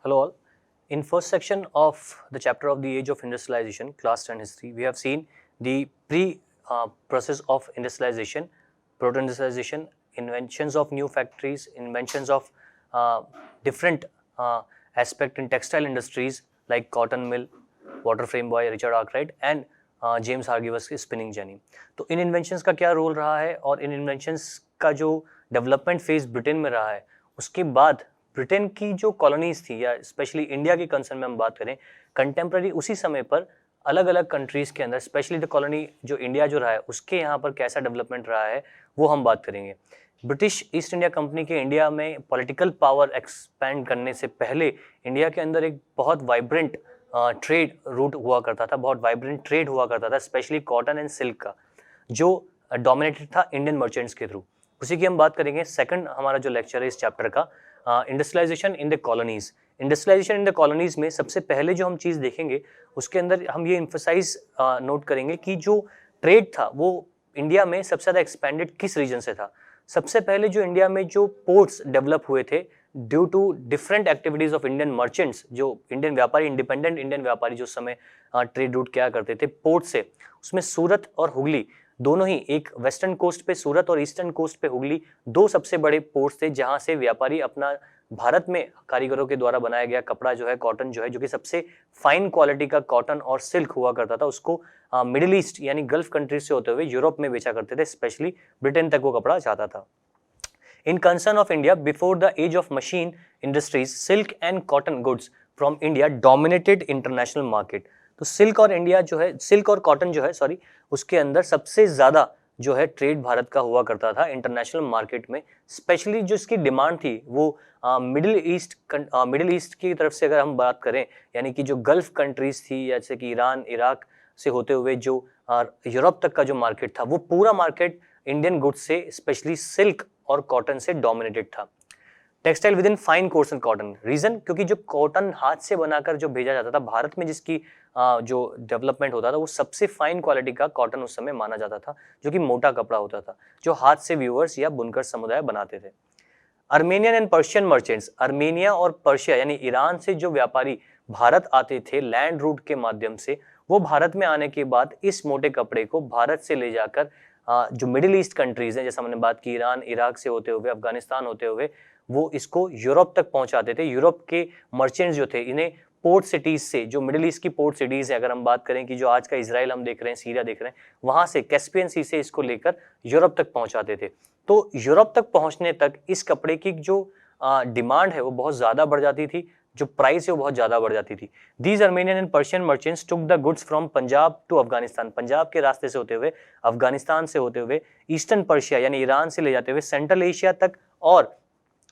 Hello all. In first section of the chapter of the age of industrialization, class 10 history, we have seen the process of industrialization, proto-industrialization, inventions of new factories, inventions of different aspect in textile industries like cotton mill, water frame by Richard Arkwright and James Hargreaves की spinning jenny. तो इन inventions का क्या role रहा है और इन inventions का जो development phase Britain में रहा है, उसके बाद ब्रिटेन की जो कॉलोनीज थी या स्पेशली इंडिया की कंसर्न में हम बात करें, कंटेम्प्रेरी उसी समय पर अलग अलग कंट्रीज के अंदर स्पेशली द कॉलोनी जो इंडिया जो रहा है उसके यहाँ पर कैसा डेवलपमेंट रहा है वो हम बात करेंगे। ब्रिटिश ईस्ट इंडिया कंपनी के इंडिया में पॉलिटिकल पावर एक्सपैंड करने से पहले इंडिया के अंदर एक बहुत वाइब्रेंट ट्रेड रूट हुआ करता था, बहुत वाइब्रेंट ट्रेड हुआ करता था, स्पेशली कॉटन एंड सिल्क का, जो डोमिनेटेड था इंडियन मर्चेंट्स के थ्रू। उसी की हम बात करेंगे। सेकंड हमारा जो लेक्चर है इस चैप्टर का, industrialisation in the colonies. Industrialisation in the colonies में सबसे पहले जो हम चीज़ देखेंगे उसके अंदर हम ये इम्फोसाइज नोट करेंगे कि जो ट्रेड था वो इंडिया में सबसे ज़्यादा एक्सपेंडेड किस रीजन से था। सबसे पहले जो इंडिया में जो पोर्ट्स डेवलप हुए थे due to different activities of Indian merchants, जो इंडियन व्यापारी, इंडिपेंडेंट इंडियन व्यापारी जो समय ट्रेड रूट क्या करते थे पोर्ट से, उसमें सूरत और हुगली दोनों ही, एक वेस्टर्न कोस्ट पे सूरत और ईस्टर्न कोस्ट पे हुगली, दो सबसे बड़े पोर्ट्स थे जहां से व्यापारी अपना भारत में कारीगरों के द्वारा बनाया गया कपड़ा जो है, कॉटन जो है, जो कि सबसे फाइन क्वालिटी का कॉटन और सिल्क हुआ करता था, उसको मिडिल ईस्ट यानी गल्फ कंट्रीज से होते हुए यूरोप में बेचा करते थे, स्पेशली ब्रिटेन तक वो कपड़ा जाता था। In concern of India, before the age of machine industries, silk and cotton goods from India dominated international market. तो सिल्क और इंडिया जो है, सिल्क और कॉटन जो है सॉरी, उसके अंदर सबसे ज्यादा जो है ट्रेड भारत का हुआ करता था इंटरनेशनल मार्केट में। स्पेशली जो इसकी डिमांड थी वो मिडिल ईस्ट की तरफ से अगर हम बात करें, यानी कि जो गल्फ कंट्रीज थी जैसे कि ईरान, इराक से होते हुए जो यूरोप तक का जो मार्केट था, वो पूरा मार्केट इंडियन गुड्स से स्पेशली सिल्क और कॉटन से डोमिनेटेड था। Textile with in fine coarse cotton, reason क्योंकि जो कॉटन हाथ से बनाकर जो भेजा जाता था भारत में, जिसकी जो डेवलपमेंट होता था वो सबसे फाइन क्वालिटी का कॉटन उस समय माना जाता था, जो कि मोटा कपड़ा होता था, जो हाथ से व्यूअर्स या बुनकर समुदाय बनाते थे। Armenian and Persian merchants, Armenia और पर्शिया यानी ईरान से जो व्यापारी भारत आते थे लैंड रूट के माध्यम से, वो भारत में आने के बाद इस मोटे कपड़े को भारत से ले जाकर जो मिडिल ईस्ट कंट्रीज हैं, जैसे हमने बात की ईरान, इराक से होते हुए, अफगानिस्तान होते हुए, वो इसको यूरोप तक पहुंचाते थे। यूरोप के मर्चेंट्स जो थे, इन्हें पोर्ट सिटीज से, जो मिडिल ईस्ट की पोर्ट सिटीज है, अगर हम बात करें कि जो आज का इजराइल हम देख रहे हैं, सीरिया देख रहे हैं, वहां से कैस्पियन सी से इसको लेकर यूरोप तक पहुंचाते थे। तो यूरोप तक पहुंचने तक इस कपड़े की जो डिमांड है वो बहुत ज्यादा बढ़ जाती थी, जो प्राइस है वो बहुत ज्यादा बढ़ जाती थी। These Armenian and Persian merchants took the goods from Punjab to Afghanistan, Punjab के रास्ते से होते हुए, अफगानिस्तान से होते हुए, ईस्टर्न पर्शिया यानी ईरान से ले जाते हुए सेंट्रल एशिया तक और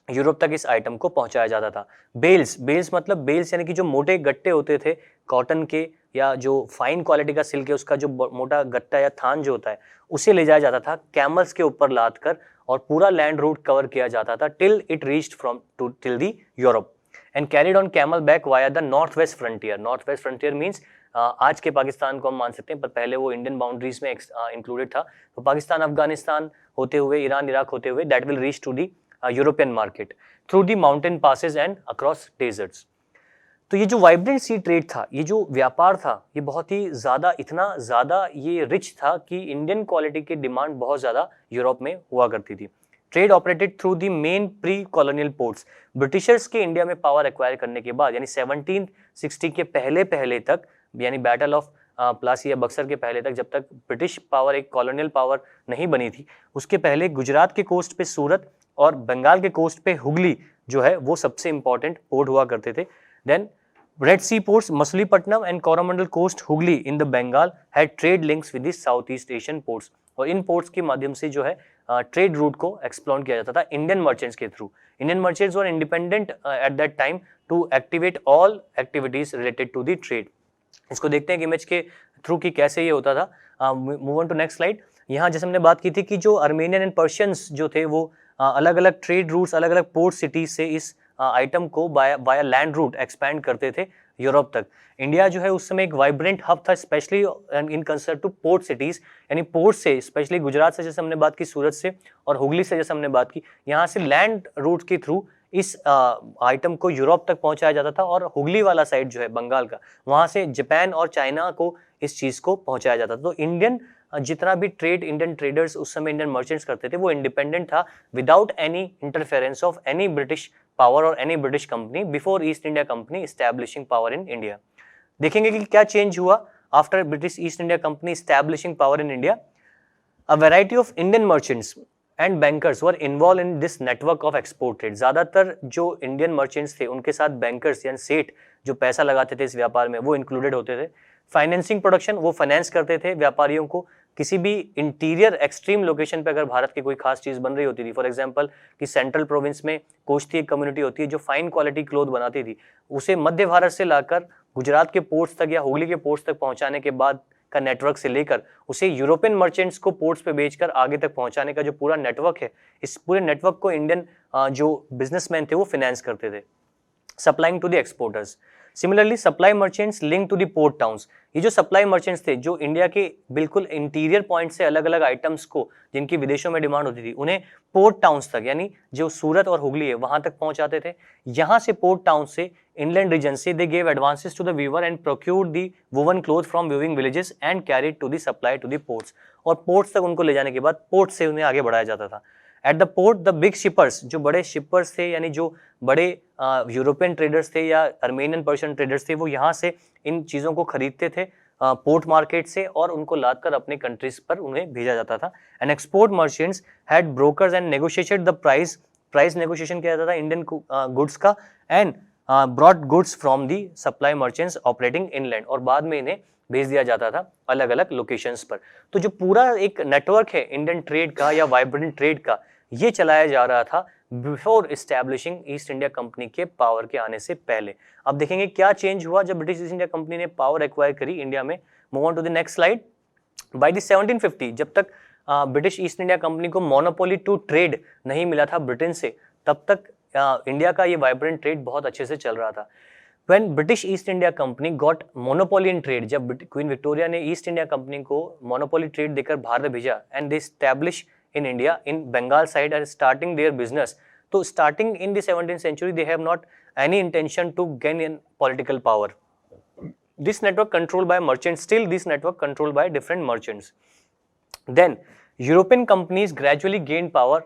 यूरोप तक इस आइटम को पहुंचाया जाता था। बेल्स, बेल्स मतलब बेल्स यानी कि जो मोटे गट्टे होते थे कॉटन के या जो फाइन क्वालिटी का सिल्क है, उसका जो मोटा गट्टा या थान जो होता है, उसे ले जाया जाता था कैमल्स के ऊपर लाद कर, और पूरा लैंड रूट कवर किया जाता था till it reached from to till the Europe and carried on camel back via the north west frontier. North west frontier means आज के पाकिस्तान को हम मान सकते हैं, पर पहले वो इंडियन बाउंड्रीज में इंक्लूडेड था। तो पाकिस्तान, अफगानिस्तान होते हुए, ईरान, इराक होते हुए, that will reach to the European market through the mountain passes and across deserts. तो ये जो वाइब्रेंट सी ट्रेड था, ये जो व्यापार था, ये बहुत ही ज्यादा, इतना ज्यादा ये रिच था कि इंडियन क्वालिटी की डिमांड बहुत ज्यादा यूरोप में हुआ करती थी। Trade operated through the main pre colonial ports. Britishers के इंडिया में पावर एक्वायर करने के बाद, यानी 1760 के पहले पहले तक, यानी बैटल ऑफ प्लासी या बक्सर के पहले तक, जब तक ब्रिटिश पावर एक कॉलोनियल पावर नहीं बनी थी, उसके पहले गुजरात के कोस्ट पे सूरत और बंगाल के कोस्ट पे हुगली जो है वो सबसे इंपॉर्टेंट पोर्ट हुआ करते थे। Then Red Sea ports Machilipatnam and Coromandel coast Hooghly in the Bengal had trade links with the south east Asian ports, और इन पोर्ट्स के माध्यम से जो है ट्रेड रूट को एक्सप्लोर किया जाता था इंडियन मर्चेंट्स के थ्रू। Indian merchants were independent at that time to activate all activities related to the trade. इसको देखते हैं कि इमेज के थ्रू की कैसे ये होता था। Move on to next slide. यहाँ जैसे हमने बात की थी कि जो अर्मेनियन एंड पर्शियंस जो थे वो अलग अलग ट्रेड रूट्स, अलग अलग पोर्ट सिटीज से इस आइटम को वाया लैंड रूट एक्सपैंड करते थे यूरोप तक। इंडिया जो है उस समय एक वाइब्रेंट हब था, specially in concern two port cities, यानी पोर्ट से, स्पेशली गुजरात से जैसे हमने बात की, सूरत से और हुगली से जैसे हमने बात की, यहाँ से लैंड रूट के थ्रू इस आइटम को यूरोप तक पहुंचाया जाता था और हुगली वाला साइड जो है बंगाल का, वहां से जापान और चाइना को इस चीज को पहुंचाया जाता था। तो इंडियन जितना भी ट्रेड इंडियन ट्रेडर्स उस समय इंडियन मर्चेंट्स करते थे वो इंडिपेंडेंट था, without any interference of any British power और any British company before East India company establishing power in India. देखेंगे कि क्या चेंज हुआ after British East India company establishing power in India. A variety of Indian merchants and bankers were involved in this network of export trade। ज्यादातर जो Indian merchants थे उनके साथ bankers यानी सेठ जो पैसा लगाते थे इस व्यापार में वो इंक्लूडेड होते थे। फाइनेंसिंग प्रोडक्शन, वो फाइनेंस करते थे व्यापारियों को। किसी भी इंटीरियर एक्सट्रीम लोकेशन पे अगर भारत की कोई खास चीज बन रही होती थी, फॉर एग्जांपल कि सेंट्रल प्रोविंस में कोश्ती एक कम्युनिटी होती है जो फाइन क्वालिटी क्लोथ बनाती थी, उसे मध्य भारत से लाकर गुजरात के पोर्ट्स तक या हुगली के पोर्ट्स तक पहुंचाने के बाद का नेटवर्क से लेकर उसे यूरोपियन मर्चेंट्स को पोर्ट्स पे बेचकर आगे तक पहुंचाने का जो पूरा नेटवर्क है, इस पूरे नेटवर्क को इंडियन जो बिजनेसमैन थे वो फाइनेंस करते थे, supplying to the exporters. Similarly supply merchants link to the port towns. ये जो सप्लाई मर्चेंट्स थे जो इंडिया के बिल्कुल इंटीरियर पॉइंट से अलग अलग आइटम्स को जिनकी विदेशों में डिमांड होती थी उन्हें पोर्ट टाउन्स तक यानी जो सूरत और हुगली है वहां तक पहुंचाते थे। यहाँ से पोर्ट टाउन से inland region से they gave advances to the weaver and procured the woven cloth from weaving villages and carried to the supply to the ports। और पोर्ट्स तक उनको ले जाने के बाद पोर्ट से उन्हें आगे बढ़ाया जाता था। At the port the big shippers, जो बड़े शिपर्स थे यानी जो बड़े यूरोपियन ट्रेडर्स थे या अर्मेनियन पर्शियन ट्रेडर्स थे, वो यहाँ से इन चीज़ों को खरीदते थे पोर्ट मार्केट से और उनको लादकर अपने कंट्रीज पर उन्हें भेजा जाता था। And export merchants had brokers and negotiated the price negotiation किया जाता था इंडियन गुड्स का and broad goods from the supply merchants operating inland, और बाद में इन्हें भेज दिया जाता था अलग अलग लोकेशंस पर। तो जो पूरा एक नेटवर्क है इंडियन ट्रेड का या वाइब्रेंट ट्रेड का, ये चलाया जा रहा था before establishing east India company के पावर के आने से पहले। अब देखेंगे क्या चेंज हुआ जब ब्रिटिश ईस्ट इंडिया कंपनी ने पावर एक्वायर करी इंडिया में। Move on to the next slide. By the 1750 जब तक ब्रिटिश ईस्ट इंडिया कंपनी को मोनोपोली टू ट्रेड नहीं मिला था ब्रिटेन से, तब तक इंडिया का ये वाइब्रेंट ट्रेड बहुत अच्छे से चल रहा था। When British East India Company got monopoly in trade, जब क्वीन विक्टोरिया ने ईस्ट इंडिया कंपनी को मोनोपोली ट्रेड देकर भारत भेजा and they establish in India in Bengal side and starting their business, तो starting in the 17th century they have not any intention to gain in political power. This network controlled by merchants, still this network controlled by different merchants. Then European companies gradually gained power.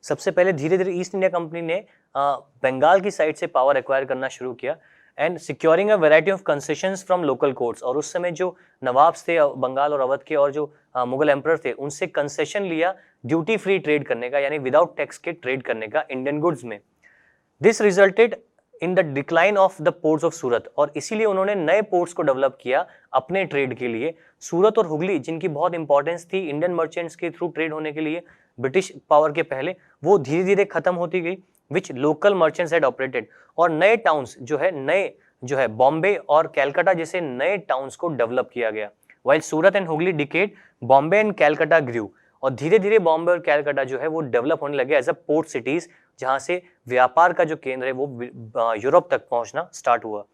सबसे पहले धीरे धीरे east India Company ने बंगाल की side से power acquire करना शुरू किया and securing a variety of concessions from local courts. और उस समय जो नवाब्स थे बंगाल और अवध के और जो मुगल एम्परर थे, उनसे कंसेशन लिया ड्यूटी फ्री ट्रेड करने का यानी विदाउट टैक्स के ट्रेड करने का इंडियन गुड्स में। This resulted in the decline of the ports of Surat, और इसीलिए उन्होंने नए पोर्ट्स को डेवलप किया अपने ट्रेड के लिए। सूरत और हुगली जिनकी बहुत इंपॉर्टेंस थी इंडियन मर्चेंट्स के थ्रू ट्रेड होने के लिए ब्रिटिश पावर के पहले, वो धीरे धीरे खत्म होती गई विच लोकल मर्चेंट्स हैड ऑपरेटेड। और नए टाउन्स जो है बॉम्बे और कैलकाटा जैसे नए टाउन्स को डेवलप किया गया। While Surat and Hooghly decayed, Bombay and Calcutta grew, और धीरे धीरे बॉम्बे और कैलकाटा जो है वो डेवलप होने लगे एज अ पोर्ट सिटीज, जहां से व्यापार का जो केंद्र है वो यूरोप तक पहुंचना स्टार्ट हुआ।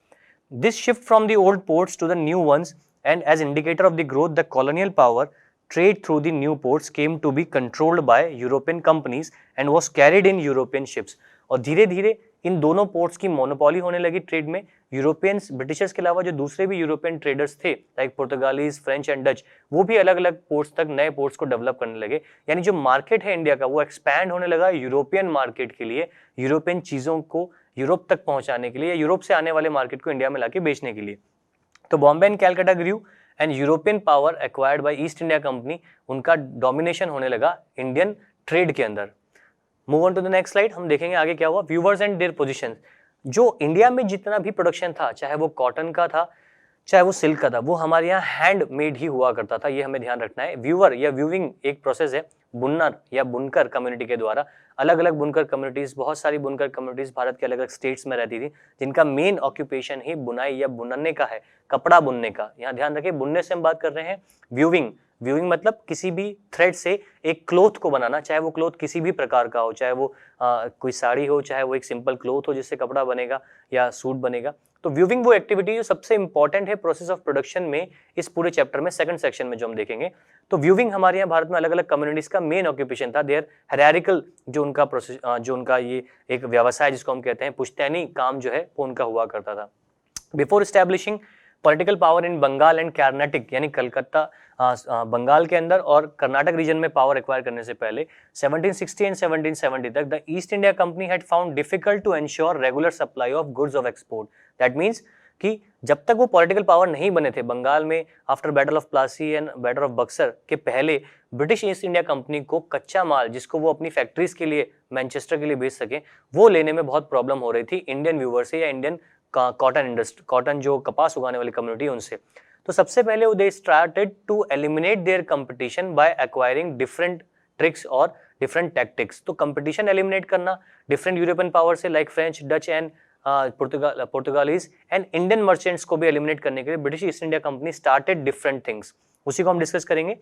This shift from the old ports to the new ones and as indicator of the growth the colonial power trade through the new ports came to be controlled by European companies and was carried in European ships। और धीरे धीरे इन दोनों ports की monopoly होने लगी trade में। Europeans, Britishers के अलावा जो दूसरे भी यूरोपियन ट्रेडर्स थे लाइक पुर्तगालीज, फ्रेंच एंड डच, वो भी अलग अलग पोर्ट्स तक नए पोर्ट्स को डेवलप करने लगे। यानी जो मार्केट है इंडिया का वो एक्सपैंड होने लगा यूरोपियन मार्केट के लिए, यूरोपियन चीज़ों को यूरोप तक पहुंचाने के लिए या यूरोप से आने वाले मार्केट को इंडिया में लाके बेचने के लिए। तो Bombay and Calcutta grew and European power acquired by East India Company, उनका डोमिनेशन होने लगा इंडियन ट्रेड के अंदर। Move on to the next slide. हम देखेंगे आगे क्या हुआ। Weavers and their position. जो इंडिया में जितना भी प्रोडक्शन था, चाहे वो कॉटन का था चाहे वो सिल्क का था, वो हमारे यहाँ हैंड मेड ही हुआ करता था, ये हमें ध्यान रखना है। व्यूवर या व्यूविंग एक प्रोसेस है, बुनना या बुनकर कम्युनिटी के द्वारा। अलग अलग बुनकर कम्युनिटीज, बहुत सारी बुनकर कम्युनिटीज भारत के अलग अलग स्टेट्स में रहती थी, जिनका मेन ऑक्यूपेशन ही बुनाई या बुनने का है, कपड़ा बुनने का। यहाँ ध्यान रखें, बुनने से हम बात कर रहे हैं व्यूविंग। व्यूइंग मतलब किसी भी थ्रेड से एक क्लोथ को बनाना, चाहे वो क्लोथ किसी भी प्रकार का हो, चाहे वो कोई साड़ी हो, चाहे वो एक सिंपल क्लोथ हो जिससे कपड़ा बनेगा या सूट बनेगा। तो व्यूविंग वो एक्टिविटी जो सबसे इंपॉर्टेंट है प्रोसेस ऑफ प्रोडक्शन में इस पूरे चैप्टर में सेकंड सेक्शन में जो हम देखेंगे। तो व्यूविंग हमारे यहाँ भारत में अलग अलग कम्युनिटीज का मेन ऑक्यूपेशन था। देयर हायरार्किकल जो उनका प्रोसेस जो उनका ये एक व्यवसाय जिसको हम कहते हैं पुश्तैनी काम जो है वो उनका हुआ करता था। Before establishing political power in Bengal and Karnataka यानी कलकत्ता बंगाल के अंदर और कर्नाटक रीजन में पावर एक्वायर करने से पहले 1760 एंड 1770 तक the East India company had found difficult to ensure regular supply of goods of export. That means कि जब तक वो पॉलिटिकल पावर नहीं बने थे बंगाल में, after battle of Plassey and battle of Buxar के पहले ब्रिटिश ईस्ट इंडिया कंपनी को कच्चा माल जिसको वो अपनी फैक्ट्रीज के लिए मैनचेस्टर के लिए बेच सके वो लेने में बहुत प्रॉब्लम हो रही थी इंडियन व्यूवर से या इंडियन कॉटन इंडस्ट्री, कॉटन जो कपास उगाने वाली कम्युनिटी उनसे। तो सबसे पहले they started to eliminate their competition by acquiring different tricks और डिफरेंट टैक्टिक्स। तो कंपटीशन एलिमिनेट करना डिफरेंट यूरोपियन पावर से like French, Dutch and Portuguese and Indian merchants को भी एलिमिनेट करने के लिए British East India company started different things. उसी को हम डिस्कस करेंगे।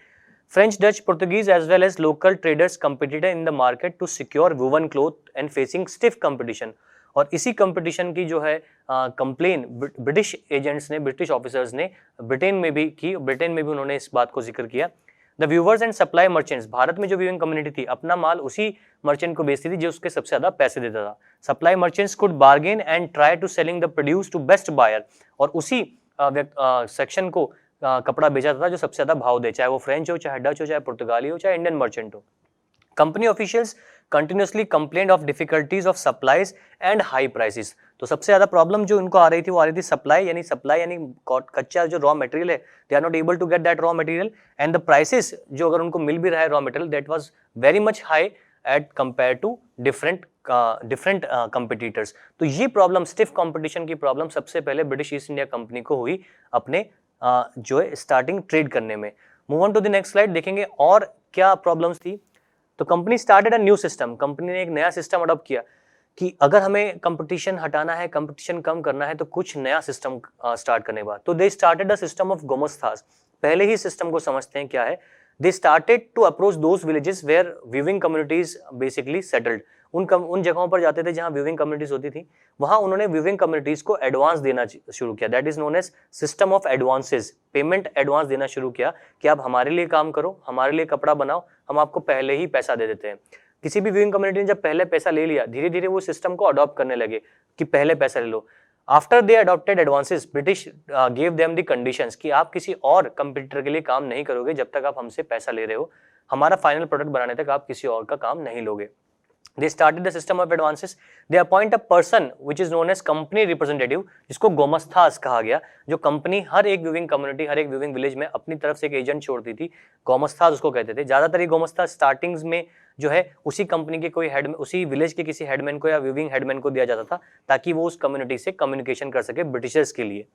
French, Dutch, Portuguese as well as local traders competed in the market to secure woven cloth and facing stiff competition. और इसी कंपटीशन की जो है कंप्लेन ब्रिटिश एजेंट्स ने, ब्रिटिश ऑफिसर्स ने ब्रिटेन में भी की। ब्रिटेन में भी उन्होंने इस बात को जिक्र किया। The viewers and supply merchants, Bharat में जो व्यूइंग कम्युनिटी थी अपना माल उसी मर्चेंट को बेचती थी जो उसके सबसे ज्यादा पैसे देता था। Supply merchants could bargain and try to selling the produce to best buyer, और उसी सेक्शन को कपड़ा बेचा था जो सबसे ज्यादा भाव दे, चाहे वो फ्रेंच हो, चाहे डच हो, चाहे पुर्तगाली हो, चाहे इंडियन मर्चेंट हो। Company officials continuously complaint of difficulties of supplies and high prices. तो सबसे ज्यादा प्रॉब्लम जो उनको आ रही थी वो आ रही थी सप्लाई यानी कच्चा जो रॉ मटेरियल है, they are not able to get that raw material, and the prices जो अगर उनको मिल भी रहा है raw material that was very much high at compare to different competitors. तो ये प्रॉब्लम, स्टिफ कंपटीशन की प्रॉब्लम सबसे पहले ब्रिटिश ईस्ट इंडिया कंपनी को हुई अपने जो है स्टार्टिंग ट्रेड करने में। Move on to the next slide, देखेंगे और क्या प्रॉब्लम्स थी। तो company started a new system, company ने एक नया सिस्टम अडॉप्ट किया कि अगर हमें कंपटीशन हटाना है, कंपटीशन कम करना है तो कुछ नया सिस्टम स्टार्ट करने के बाद। तो they started the system of gomasthas. पहले ही सिस्टम को समझते हैं क्या है। They started to approach those villages where weaving communities basically settled. उन जगहों पर जाते थे जहां व्यूइंग कम्युनिटीज होती थी, वहां उन्होंने व्यूइंग कम्युनिटीज को एडवांस देना शुरू किया। That is known as system of advances. Payment advance देना शुरू किया कि आप हमारे लिए काम करो, हमारे लिए कपड़ा बनाओ, हम आपको पहले ही पैसा दे देते हैं। किसी भी व्यूइंग कम्युनिटी ने जब पहले पैसा ले लिया, धीरे धीरे वो सिस्टम को अडॉप्ट करने लगे कि पहले पैसा ले लो। After they adopted advances, British give them the conditions कि आप किसी और कंपटीटर के लिए काम नहीं करोगे जब तक आप हमसे पैसा ले रहे हो, हमारा फाइनल प्रोडक्ट बनाने तक आप किसी और का काम नहीं लोगे। They started the system of advances. They appoint a person which is known as company representative, जिसको गोमस्थास कहा गया, जो कंपनी हर एक व्यूइंग कम्युनिटी, हर एक व्यूइंग विलेज में अपनी तरफ से एक एजेंट छोड़ती थी, गोमस्थास उसको कहते थे। ज्यादातर ये गोमस्थास स्टार्टिंग्स में जो है उसी कंपनी के कोई हेड, उसी विलेज के किसी हेडमैन को या व्यूइंग हेडमैन को दिया जाता था ताकि वो उस कम्युनिटी से कम्युनिकेशन कर सके ब्रिटिशर्स के लिए।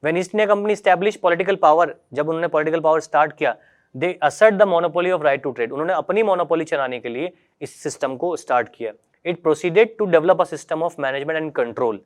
When East India company stablish political power, जब उन्होंने पॉलिटिकल पावर स्टार्ट किया, they assert the monopoly of right to trade. उन्होंने अपनी मोनोपोली चलाने के लिए इस सिस्टम को स्टार्ट किया। It proceeded to develop a system of management and control.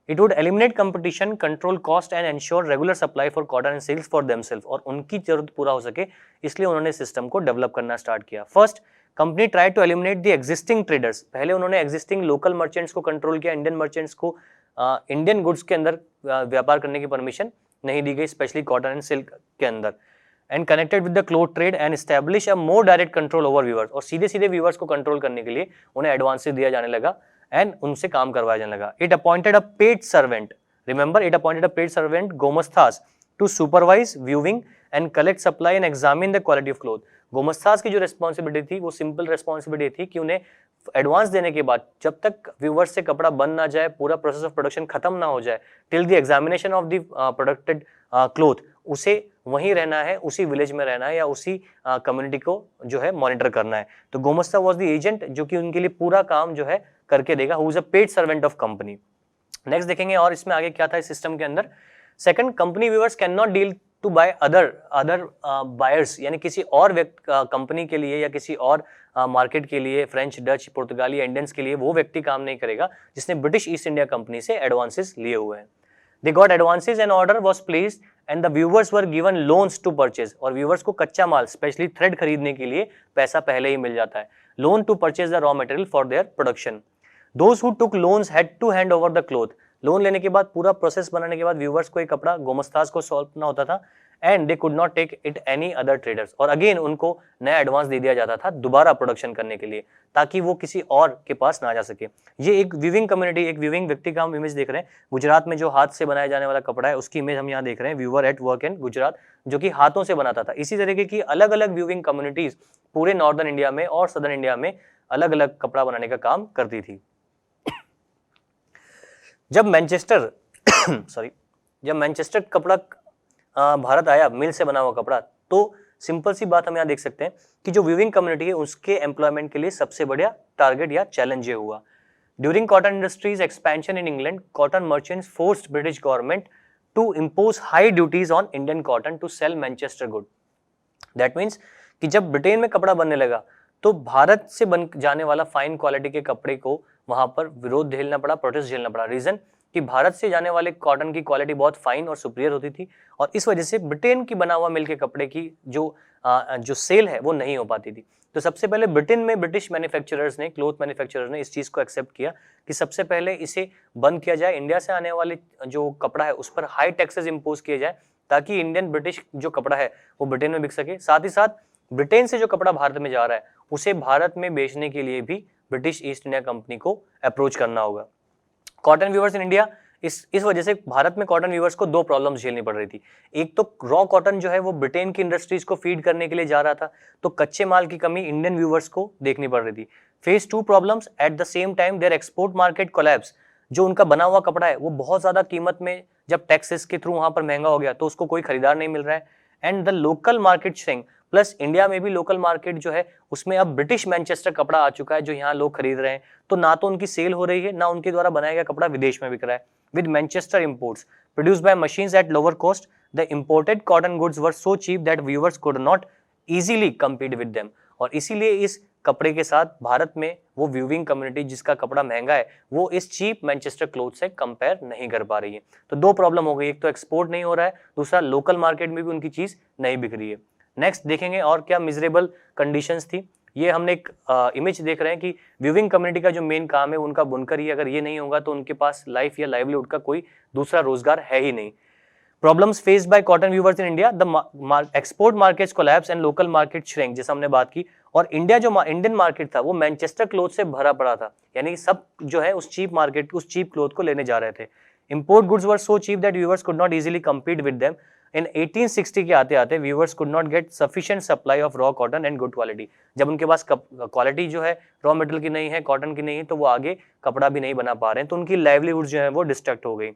It would eliminate competition, control cost and ensure regular supply for cotton and silk for themselves. और उनकी जरूरत पूरा हो सके इसलिए उन्होंने सिस्टम को डेवलप करना स्टार्ट किया। First, company try to eliminate the existing traders. पहले उन्होंने एग्जिस्टिंग लोकल मर्चेंट्स को कंट्रोल किया। इंडियन मर्चेंट्स को इंडियन गुड्स के अंदर व्यापार करने की परमिशन नहीं दी गई, स्पेशली कॉटन एंड सिल्क के अंदर। And connected with the cloth trade and establish a more direct control over viewers. और सीधे सीधे व्यूअर्स को कंट्रोल करने के लिए उन्हें एडवांसेस दिया जाने लगा एंड उनसे काम करवाया जाने लगा। It appointed a paid servant, remember it appointed a paid servant gomasthas to supervise weaving and collect supply and examine the quality of cloth. Gomasthas की जो रिस्पॉन्सिबिलिटी थी वो सिंपल रिस्पॉन्सिबिलिटी थी कि उन्हें एडवांस देने के बाद जब तक व्यूअर्स से कपड़ा बन ना जाए, पूरा प्रोसेस ऑफ प्रोडक्शन खत्म ना हो जाए, till the examination of the प्रोडक्टेड cloth, उसे वहीं रहना है, उसी विलेज में रहना है या उसी कम्युनिटी को जो है मॉनिटर करना है। तो गोमस्ता वाज द एजेंट जो कि उनके लिए पूरा काम जो है करके देगा, who is a paid servant of company. Next देखेंगे और इसमें आगे क्या था इस सिस्टम के अंदर। Second, company weavers can not deal to buy other buyers, यानी किसी और कंपनी के लिए या किसी और मार्केट के लिए, फ्रेंच, डच, पुर्तगाली, इंडियंस के लिए वो व्यक्ति काम नहीं करेगा जिसने ब्रिटिश ईस्ट इंडिया कंपनी से एडवांसेस लिए हुए हैं। They got advances and order was placed and the viewers were given loans to purchase। और viewers को कच्चा माल, स्पेशली थ्रेड खरीदने के लिए पैसा पहले ही मिल जाता है। Loan to purchase the raw material for their production। Those who took loans had to hand over the cloth। Loan लेने के बाद पूरा प्रोसेस बनाने के बाद व्यूवर्स को ये कपड़ा गोमस्ताज को सौंपना होता था and they could not take it any other traders, और अगेन उनको नया एडवांस दे दिया जाता था दोबारा प्रोडक्शन करने के लिए ताकि वो किसी और के पास ना जा सके। ये एक वीविंग कम्युनिटी, एक वीविंग व्यक्ति का हम इमेज देख रहे हैं। गुजरात में जो हाथ से बनाया जाने वाला कपड़ा है उसकी इमेज हम यहाँ देख रहे हैं, viewer at work in Gujarat, जो कि हाथों से बनाता था। इसी तरीके की अलग अलग वीविंग कम्युनिटीज पूरे नॉर्दर्न इंडिया में और सदर्न इंडिया में अलग अलग कपड़ा बनाने का काम करती थी। जब मैनचेस्टर जब मैनचेस्टर कपड़ा भारत आया, मिल से बना हुआ कपड़ा, तो सिंपल सी बात हम यहाँ देख सकते हैं कि जो वीविंग कम्युनिटी है उसके एम्प्लॉयमेंट के लिए सबसे बड़ा टारगेट या चैलेंज ये हुआ। During cotton industries expansion in England, cotton merchants forced British government to impose high duties on Indian cotton to sell Manchester good. That means कि जब ब्रिटेन में कपड़ा बनने लगा तो भारत से बन जाने वाला फाइन क्वालिटी के कपड़े को वहां पर विरोध झेलना पड़ा, प्रोटेस्ट झेलना पड़ा। रीजन कि भारत से जाने वाले कॉटन की क्वालिटी बहुत फाइन और सुपीरियर होती थी और इस वजह से ब्रिटेन की बना हुआ मिल के कपड़े की जो सेल है वो नहीं हो पाती थी। तो सबसे पहले ब्रिटेन में ब्रिटिश मैन्युफैक्चरर्स ने, क्लोथ मैन्युफैक्चरर्स ने इस चीज को एक्सेप्ट किया कि सबसे पहले इसे बंद किया जाए, इंडिया से आने वाले जो कपड़ा है उस पर हाई टैक्सेस इंपोज किए जाए ताकि इंडियन ब्रिटिश जो कपड़ा है वो ब्रिटेन में बिक सके। साथ ही साथ ब्रिटेन से जो कपड़ा भारत में जा रहा है उसे भारत में बेचने के लिए भी ब्रिटिश ईस्ट इंडिया कंपनी को अप्रोच करना होगा। कॉटन व्यूवर्स इन इंडिया, इस वजह से भारत में कॉटन व्यूवर्स को दो प्रॉब्लम्स झेलनी पड़ रही थी। एक तो रॉ कॉटन जो है वो ब्रिटेन की इंडस्ट्रीज को फीड करने के लिए जा रहा था, तो कच्चे माल की कमी इंडियन व्यूवर्स को देखनी पड़ रही थी। Phase 2 problems, at the same time their export market collapse. जो उनका बना हुआ कपड़ा है वो बहुत ज्यादा कीमत में जब टैक्सेस के थ्रू वहां पर महंगा हो गया तो उसको कोई खरीदार नहीं मिल रहा है। And the local market shrink, plus India में भी लोकल मार्केट जो है उसमें अब ब्रिटिश मैनचेस्टर कपड़ा आ चुका है जो यहाँ लोग खरीद रहे हैं, तो ना तो उनकी सेल हो रही है ना उनके द्वारा बनाया गया कपड़ा विदेश में बिक रहा है। With Manchester imports produced by machines at lower cost, the imported cotton goods were so cheap that weavers could not easily compete with them. और इसीलिए इस कपड़े के साथ भारत में वो व्यूविंग कम्युनिटी जिसका कपड़ा महंगा है वो इस चीप मैनचेस्टर क्लोथ से कंपेयर नहीं कर पा रही है। तो दो प्रॉब्लम हो गई, एक तो एक्सपोर्ट नहीं हो रहा है, दूसरा लोकल मार्केट में भी उनकी चीज नहीं बिक रही है। नेक्स्ट देखेंगे और क्या मिजरेबल कंडीशंस थी। ये हमने एक इमेज देख रहे हैं कि व्यूविंग कम्युनिटी का जो मेन काम है उनका बुनकर ही, अगर ये नहीं होगा तो उनके पास लाइफ या लाइवलीहुड का कोई दूसरा रोजगार है ही नहीं। Problems faced by cotton viewers in India, the export markets collapse and local market shrink, जैसा हमने बात की। और इंडिया जो इंडियन मार्केट था वो मैनचेस्टर क्लोथ से भरा पड़ा था, यानी सब जो है उस चीप मार्केट, उस चीप क्लोथ को लेने जा रहे थे। Import goods were so cheap that weavers could not easily compete with them. In 1860 के आते आते weavers could not get sufficient supply of raw cotton and good quality. जब उनके पास क्वालिटी जो है रॉ मटेरियल की नहीं है, कॉटन की नहीं है, तो वो आगे कपड़ा भी नहीं बना पा रहे हैं, तो उनकी लाइवलीहुड जो है वो डिस्ट्रक्ट हो गई।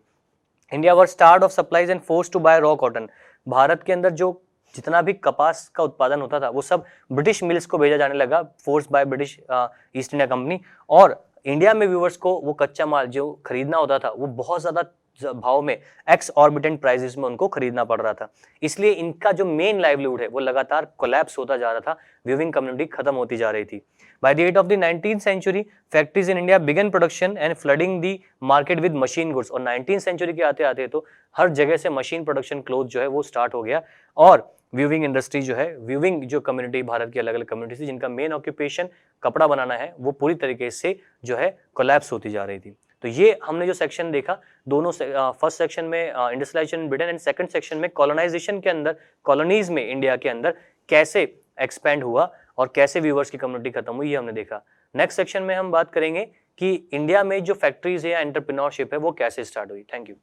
India were starved of supplies and forced to buy raw cotton. Bharat के अंदर जो जितना भी कपास का उत्पादन होता था वो सब ब्रिटिश मिल्स को भेजा जाने लगा, force by British East India company. और इंडिया में व्यूवर्स को वो कच्चा माल जो खरीदना होता था वो बहुत ज्यादा भाव में, एक्स ऑर्बिटेंट प्राइसेस में उनको खरीदना पड़ रहा था। इसलिए इनका जो मेन लाइवलीहुड है वो लगातार कोलैप्स होता जा रहा था, व्यूविंग कम्युनिटी खत्म होती जा रही थी। By the end of the 19th century, factories in India began production and flooding the market with machine goods। और 19th century के आते आते तो हर जगह से मशीन प्रोडक्शन क्लोथ जो है वो स्टार्ट हो गया और व्यूविंग इंडस्ट्री जो है, व्यूविंग जो कम्युनिटी भारत की अलग अलग कम्युनिटी थी जिनका मेन ऑक्यूपेशन कपड़ा बनाना है, वो पूरी तरीके से जो है कोलैप्स होती जा रही थी। तो ये हमने जो सेक्शन देखा, दोनों फर्स्ट सेक्शन में industrialisation in Britain and second section में कॉलोनाइजेशन के अंदर, कॉलोनीज में इंडिया के अंदर कैसे एक्सपेंड हुआ और कैसे व्यूवर्स की कम्युनिटी खत्म हुई, ये हमने देखा। नेक्स्ट सेक्शन में हम बात करेंगे कि इंडिया में जो फैक्ट्रीज है या एंटरप्रेन्योरशिप है वो कैसे स्टार्ट हुई। Thank you.